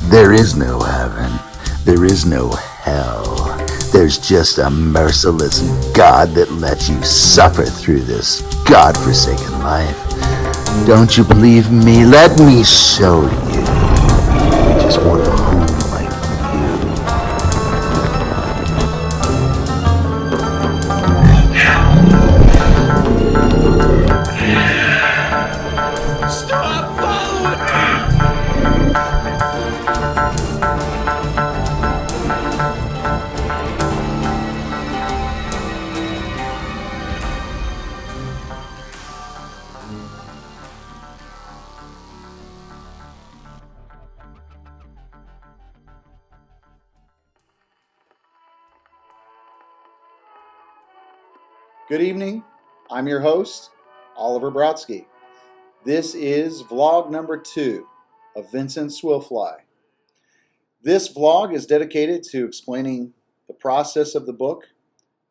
There is no heaven. There is no hell. There's just a merciless God that lets you suffer through this God-forsaken life. Don't you believe me? Let me show you. I just want a home like you. Stop following me! Good evening. I'm your host, Oliver Brodsky. This is vlog number 2 of Vincent Swyllfly. This vlog is dedicated to explaining the process of the book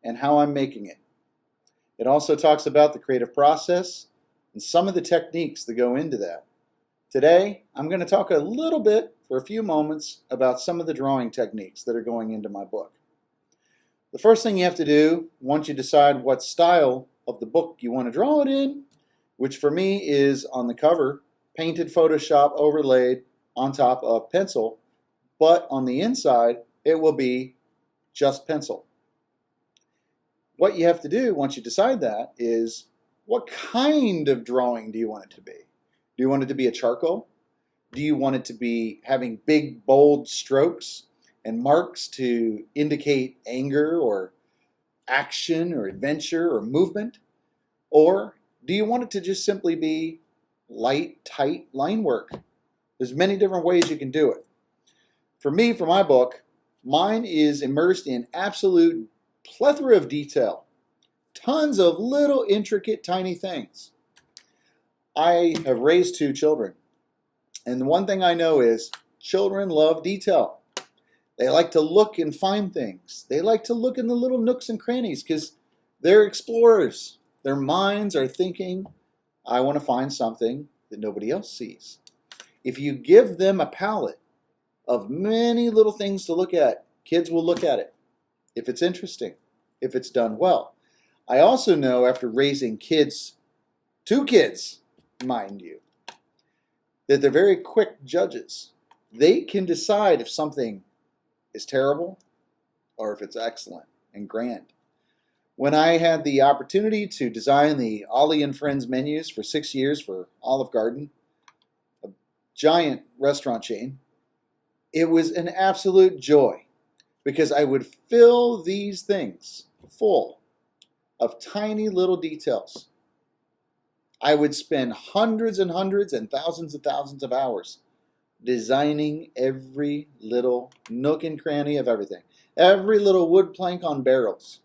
and how I'm making it. It also talks about the creative process and some of the techniques that go into that. Today, I'm going to talk a little bit for a few moments about some of the drawing techniques that are going into my book. The first thing you have to do, once you decide what style of the book you want to draw it in, which for me is on the cover, painted Photoshop overlaid on top of pencil, but on the inside, it will be just pencil. What you have to do once you decide that is, what kind of drawing do you want it to be? Do you want it to be a charcoal? Do you want it to be having big, bold strokes and marks to indicate anger or action or adventure or movement? Or do you want it to just simply be light, tight line work? There's many different ways you can do it. For me, for my book, mine is immersed in absolute plethora of detail. Tons of little intricate tiny things. I have raised 2 children, and the one thing I know is children love detail. They like to look and find things. They like to look in the little nooks and crannies because they're explorers. Their minds are thinking, I want to find something that nobody else sees. If you give them a palette of many little things to look at, kids will look at it if it's interesting, if it's done well. I also know, after raising kids, 2 kids, mind you, that they're very quick judges. They can decide if something is terrible or if it's excellent and grand. When I had the opportunity to design the Ollie and Friends menus for 6 years for Olive Garden, a giant restaurant chain, it was an absolute joy because I would fill these things full of tiny little details. I would spend hundreds and hundreds and thousands of hours designing every little nook and cranny of everything. Every little wood plank on barrels.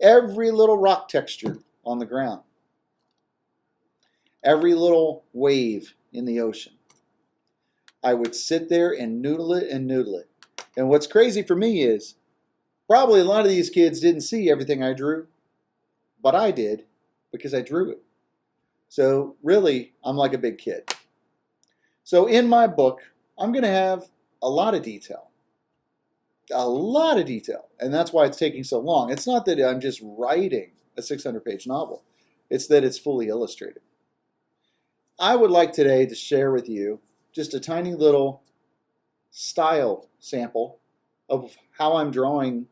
Every little rock texture on the ground. Every little wave in the ocean. I would sit there and noodle it and noodle it. And what's crazy for me is, probably a lot of these kids didn't see everything I drew, but I did because I drew it. So really, I'm like a big kid. So in my book, I'm going to have a lot of detail. A lot of detail. And that's why it's taking so long. It's not that I'm just writing a 600-page novel. It's that it's fully illustrated. I would like today to share with you just a tiny little style sample of how I'm drawing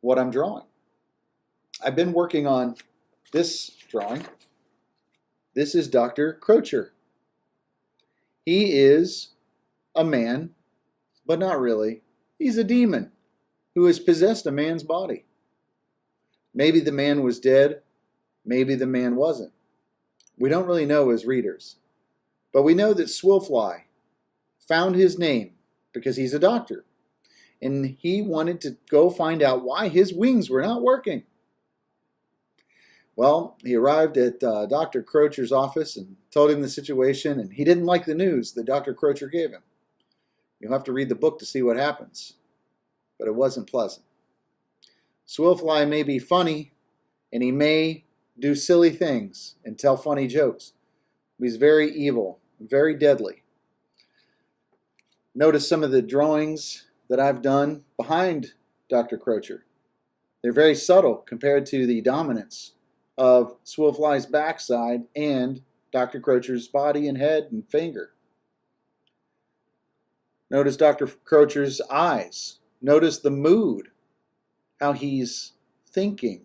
what I'm drawing. I've been working on this drawing. This is Dr. Crocher. He is a man, but not really. He's a demon who has possessed a man's body. Maybe the man was dead, maybe the man wasn't. We don't really know as readers. But we know that Swyllfly found his name because he's a doctor. and he wanted to go find out why his wings were not working. Well, he arrived at Dr. Crocher's office and told him the situation, and he didn't like the news that Dr. Crocher gave him. You'll have to read the book to see what happens, but it wasn't pleasant. Swyllfly may be funny, and he may do silly things and tell funny jokes. He's very evil, very deadly. Notice some of the drawings that I've done behind Dr. Crocher. They're very subtle compared to the dominance of Swyllfly's backside and Dr. Crocher's body and head and finger. Notice Dr. Crocher's eyes. Notice the mood, how he's thinking.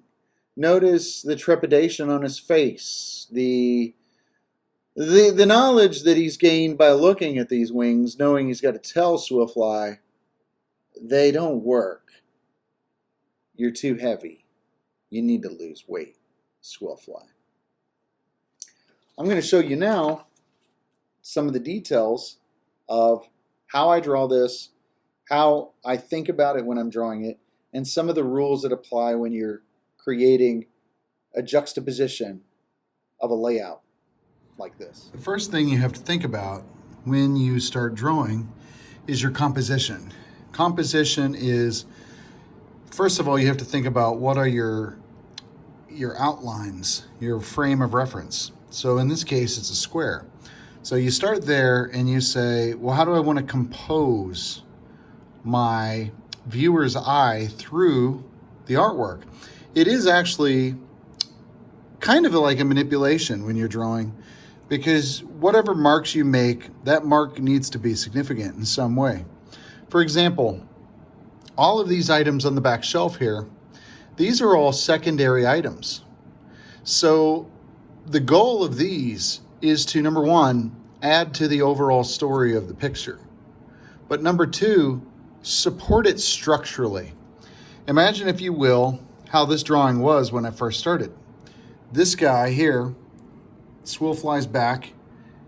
Notice the trepidation on his face, the knowledge that he's gained by looking at these wings, knowing he's got to tell Swyllfly, they don't work. You're too heavy. You need to lose weight, Swyllfly. I'm going to show you now some of the details of how I draw this, how I think about it when I'm drawing it, and some of the rules that apply when you're creating a juxtaposition of a layout like this. The first thing you have to think about when you start drawing is your composition. Composition is, first of all, you have to think about what are your outlines, your frame of reference. So in this case, it's a square. So you start there and you say, well, how do I want to compose my viewer's eye through the artwork? It is actually kind of like a manipulation when you're drawing, because whatever marks you make, that mark needs to be significant in some way. For example, all of these items on the back shelf here, these are all secondary items. So the goal of these is to, number one, add to the overall story of the picture. But number two, support it structurally. Imagine, if you will, how this drawing was when I first started. This guy here, Swyllfly's back,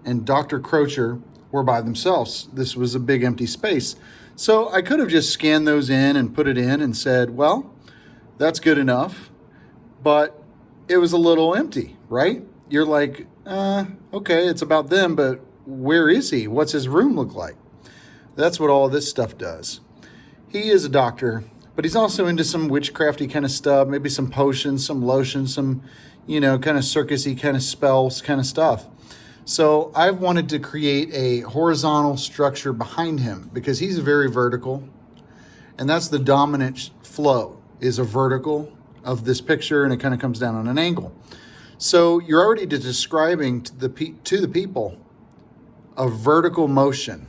and Dr. Crocher were by themselves. This was a big empty space. So I could have just scanned those in and put it in and said, well, that's good enough. But it was a little empty, right? You're like, okay, it's about them, but where is he? What's his room look like? That's what all this stuff does. He is a doctor, but he's also into some witchcrafty kind of stuff, maybe some potions, some lotions, some, kind of circusy kind of spells kind of stuff. So I've wanted to create a horizontal structure behind him because he's very vertical, and that's the dominant flow, is a vertical of this picture, and it kind of comes down on an angle. So you're already describing to the people a vertical motion.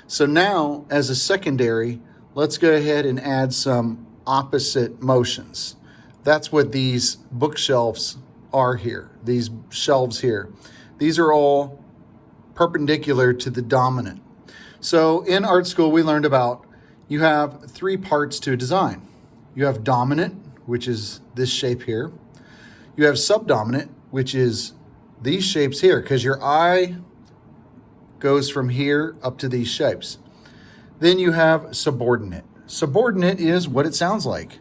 So now, as a secondary, let's go ahead and add some opposite motions. That's what these bookshelves are here, these shelves here. These are all perpendicular to the dominant. So in art school, we learned about you have three parts to a design. You have dominant, which is this shape here. You have subdominant, which is these shapes here, because your eye goes from here up to these shapes. Then you have subordinate. Subordinate is what it sounds like.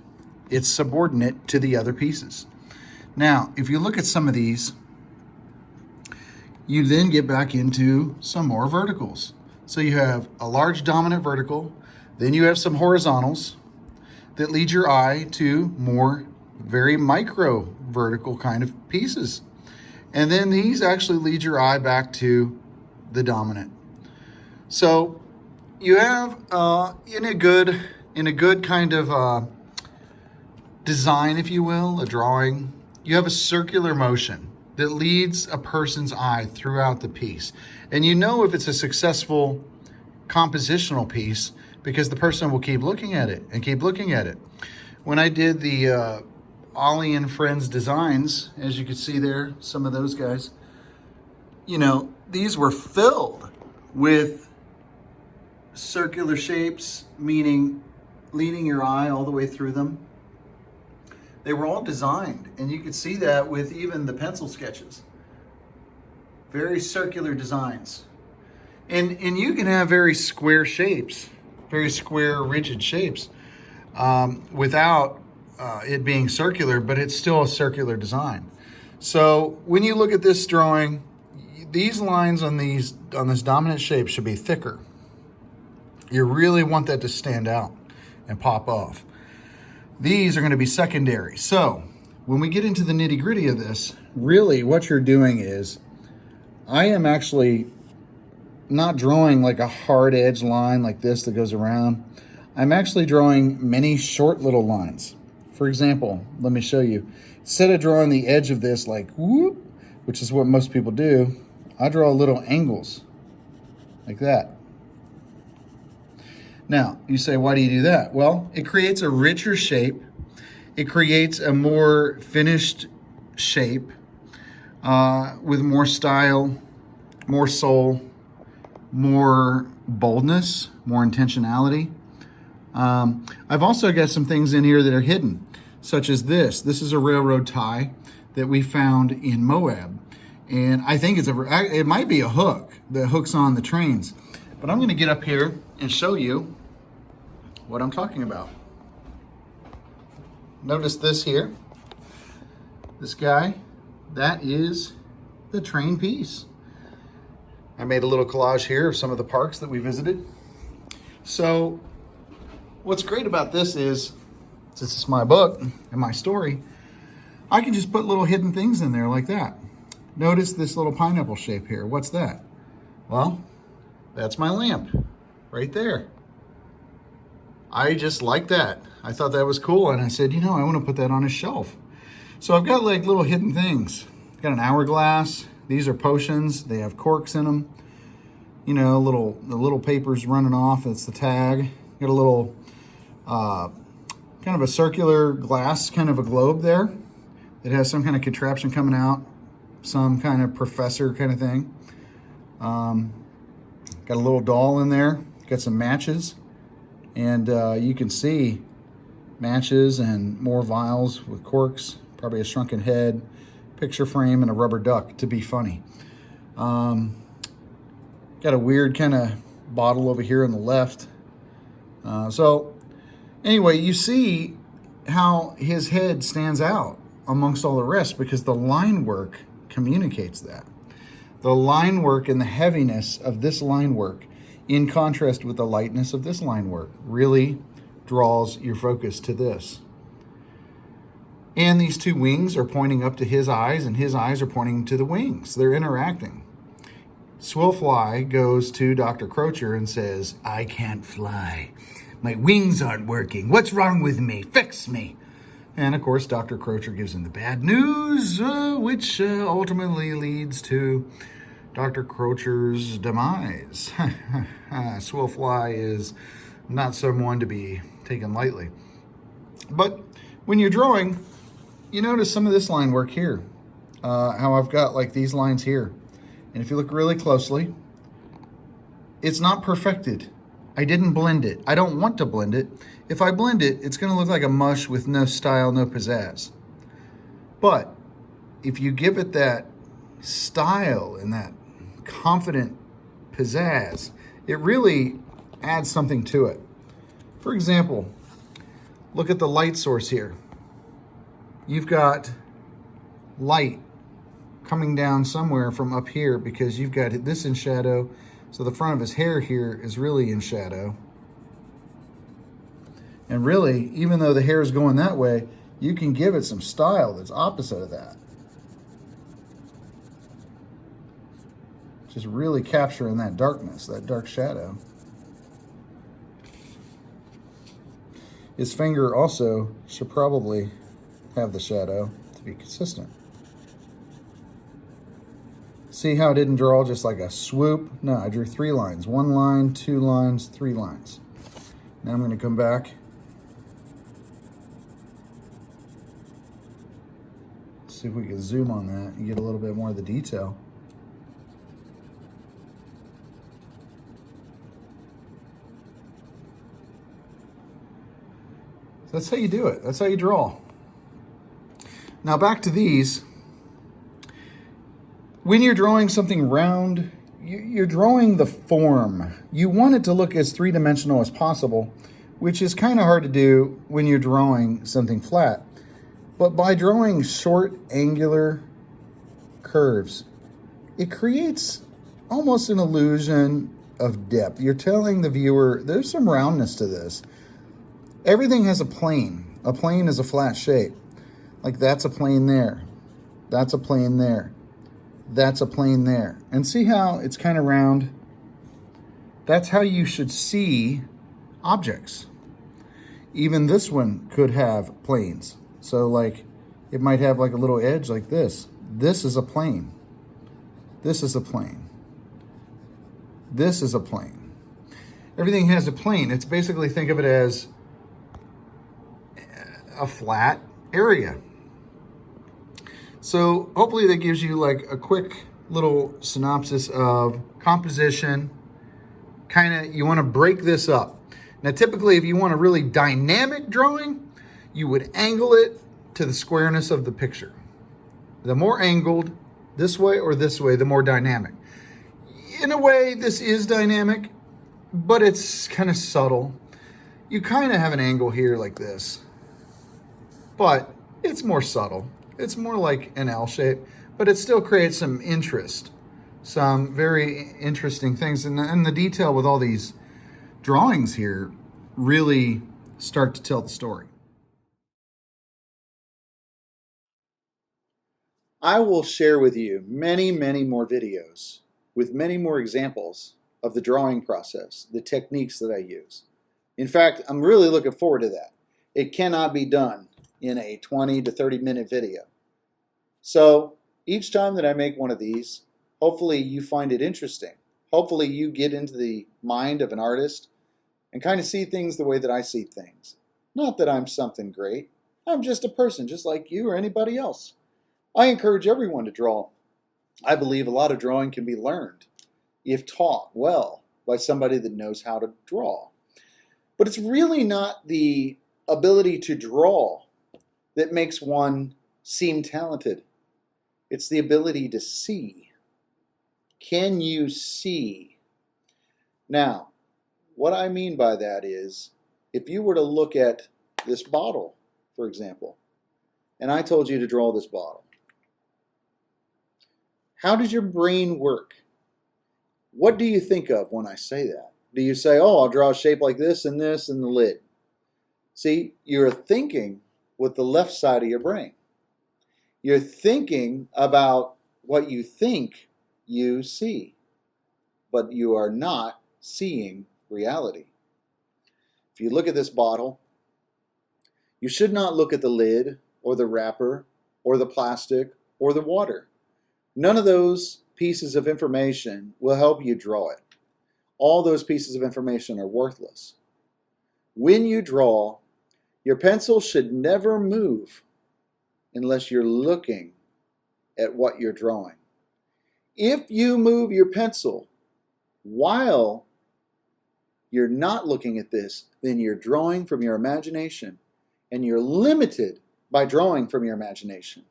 It's subordinate to the other pieces. Now, if you look at some of these, you then get back into some more verticals. So you have a large dominant vertical, then you have some horizontals that lead your eye to more very micro vertical kind of pieces. And then these actually lead your eye back to the dominant. So you have in a good kind of design, if you will, a drawing, you have a circular motion that leads a person's eye throughout the piece. And you know if it's a successful compositional piece because the person will keep looking at it and keep looking at it. When I did the Ollie and Friends designs, as you can see there, some of those guys, these were filled with circular shapes, meaning leading your eye all the way through them. They were all designed, and you could see that with even the pencil sketches. Very circular designs. And you can have very square shapes very square, rigid shapes without it being circular, but it's still a circular design. So when you look at this drawing, these lines on this dominant shape should be thicker. You really want that to stand out and pop off. These are going to be secondary. So when we get into the nitty-gritty of this, really what you're doing is, I am actually not drawing like a hard edge line like this that goes around. I'm actually drawing many short little lines. For example, let me show you. Instead of drawing the edge of this like whoop, which is what most people do, I draw little angles like that. Now, you say, why do you do that? Well, it creates a richer shape. It creates a more finished shape with more style, more soul, more boldness, more intentionality. I've also got some things in here that are hidden, such as this. This is a railroad tie that we found in Moab. And I think it might be a hook that hooks on the trains. But I'm going to get up here and show you what I'm talking about. Notice this here. This guy, that is the train piece. I made a little collage here of some of the parks that we visited. So what's great about this is, since it's my book and my story, I can just put little hidden things in there like that. Notice this little pineapple shape here. What's that? Well, that's my lamp right there. I just like that. I thought that was cool, and I said, I want to put that on a shelf. So I've got like little hidden things. Got an hourglass. These are potions. They have corks in them. The little papers running off. That's the tag. Got a little kind of a circular glass, kind of a globe there. It has some kind of contraption coming out, some kind of professor kind of thing. Got a little doll in there. Got some matches. And you can see matches and more vials with corks, probably a shrunken head, picture frame, and a rubber duck to be funny. Got a weird kind of bottle over here on the left. So anyway, you see how his head stands out amongst all the rest because the line work communicates that. The line work and the heaviness of this line work in contrast with the lightness of this line work really draws your focus to this. And these two wings are pointing up to his eyes, and his eyes are pointing to the wings. They're interacting. Swyllfly goes to Dr. Crocher and says, I can't fly. My wings aren't working. What's wrong with me? Fix me. And of course, Dr. Crocher gives him the bad news, which ultimately leads to Dr. Crocher's demise. Swyllfly is not someone to be taken lightly. But when you're drawing, you notice some of this line work here. How I've got like these lines here. And if you look really closely, it's not perfected. I didn't blend it. I don't want to blend it. If I blend it, it's going to look like a mush with no style, no pizzazz. But if you give it that style and that confident pizzazz, it really adds something to it. For example, look at the light source here. You've got light coming down somewhere from up here because you've got this in shadow. So the front of his hair here is really in shadow. And really, even though the hair is going that way, you can give it some style that's opposite of that. Just really capturing that darkness, that dark shadow. His finger also should probably have the shadow to be consistent. See how I didn't draw just like a swoop? No, I drew 3 lines. 1 line, 2 lines, 3 lines. Now I'm going to come back. See if we can zoom on that and get a little bit more of the detail. That's how you do it. That's how you draw. Now back to these. When you're drawing something round, you're drawing the form. You want it to look as three-dimensional as possible, which is kind of hard to do when you're drawing something flat. But by drawing short, angular curves, it creates almost an illusion of depth. You're telling the viewer there's some roundness to this. Everything has a plane. A plane is a flat shape. Like that's a plane there. That's a plane there. That's a plane there. And see how it's kind of round? That's how you should see objects. Even this one could have planes. So like it might have like a little edge like this. This is a plane. This is a plane. This is a plane. Everything has a plane. It's basically, think of it as a flat area. So hopefully that gives you like a quick little synopsis of composition. You want to break this up. Now typically if you want a really dynamic drawing, you would angle it to the squareness of the picture. The more angled, this way or this way, the more dynamic. In a way, this is dynamic, but it's kind of subtle. You kind of have an angle here like this, but it's more subtle. It's more like an L shape, but it still creates some interest, some very interesting things. And the detail with all these drawings here really start to tell the story. I will share with you many, many more videos with many more examples of the drawing process, the techniques that I use. In fact, I'm really looking forward to that. It cannot be done in a 20 to 30 minute video. So each time that I make one of these, hopefully you find it interesting. Hopefully you get into the mind of an artist and kind of see things the way that I see things. Not that I'm something great. I'm just a person just like you or anybody else. I encourage everyone to draw. I believe a lot of drawing can be learned if taught well by somebody that knows how to draw. But it's really not the ability to draw that makes one seem talented. It's the ability to see. Can you see? Now, what I mean by that is, if you were to look at this bottle, for example, and I told you to draw this bottle, how does your brain work? What do you think of when I say that? Do you say, oh, I'll draw a shape like this and the lid? See, you're thinking with the left side of your brain. You're thinking about what you think you see, but you are not seeing reality. If you look at this bottle, you should not look at the lid or the wrapper or the plastic or the water. None of those pieces of information will help you draw it. All those pieces of information are worthless. When you draw, your pencil should never move unless you're looking at what you're drawing. If you move your pencil while you're not looking at this, then you're drawing from your imagination, and you're limited by drawing from your imagination.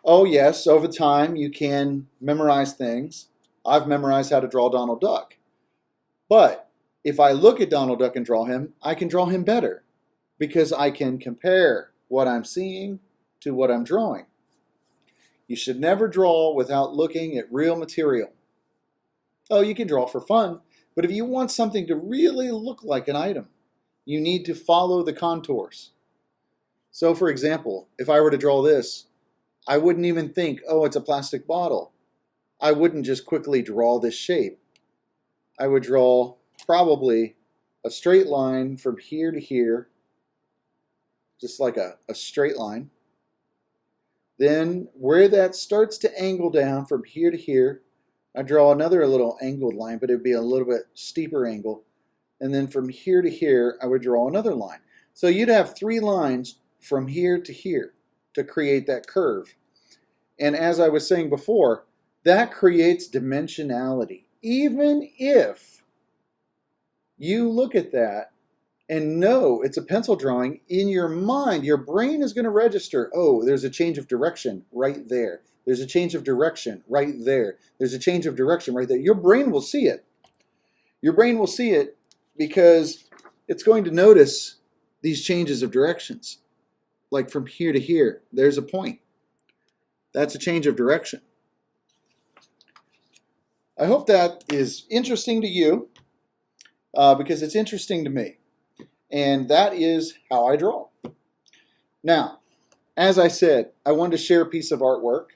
Oh yes, over time you can memorize things. I've memorized how to draw Donald Duck. But if I look at Donald Duck and draw him, I can draw him better because I can compare what I'm seeing to what I'm drawing. You should never draw without looking at real material. Oh, you can draw for fun, but if you want something to really look like an item, you need to follow the contours. So for example, if I were to draw this, I wouldn't even think, oh, it's a plastic bottle. I wouldn't just quickly draw this shape. I would draw probably a straight line from here to here, just like a straight line. Then where that starts to angle down from here to here, I draw another little angled line, but it would be a little bit steeper angle. And then from here to here, I would draw another line. So you'd have 3 lines from here to here to create that curve. And as I was saying before, that creates dimensionality. Even if you look at that and know it's a pencil drawing, in your mind, your brain is going to register, oh, there's a change of direction right there. There's a change of direction right there. There's a change of direction right there. Your brain will see it. Your brain will see it because it's going to notice these changes of directions. Like from here to here, there's a point. That's a change of direction. I hope that is interesting to you because it's interesting to me. And that is how I draw. Now, as I said, I wanted to share a piece of artwork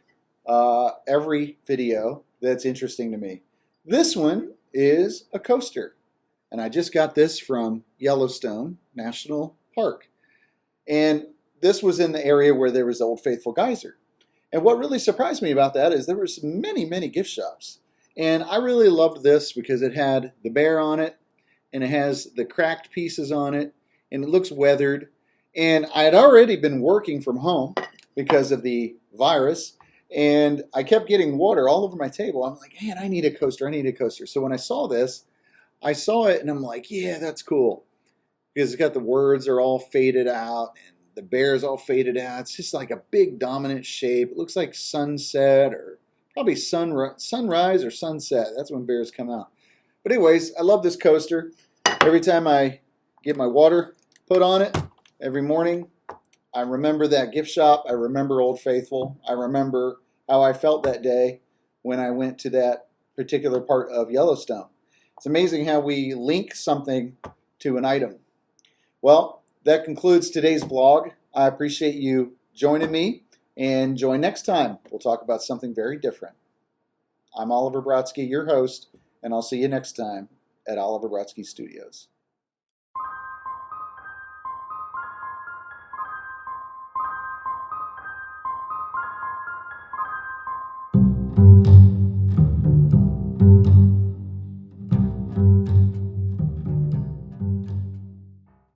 every video that's interesting to me. This one is a coaster. And I just got this from Yellowstone National Park. And this was in the area where there was Old Faithful Geyser. And what really surprised me about that is there were many, many gift shops. And I really loved this because it had the bear on it, and it has the cracked pieces on it, and it looks weathered. And I had already been working from home because of the virus, and I kept getting water all over my table. I'm like, man, I need a coaster, I need a coaster. So when I saw this, I saw it, and I'm like, yeah, that's cool. Because it's got the words are all faded out, and the bear's all faded out. It's just like a big dominant shape. It looks like sunset, or probably sunrise or sunset. That's when bears come out. But anyways, I love this coaster. Every time I get my water put on it, every morning, I remember that gift shop. I remember Old Faithful. I remember how I felt that day when I went to that particular part of Yellowstone. It's amazing how we link something to an item. Well, that concludes today's vlog. I appreciate you joining me, and join next time. We'll talk about something very different. I'm Oliver Brodsky, your host, and I'll see you next time at Oliver Brodsky Studios.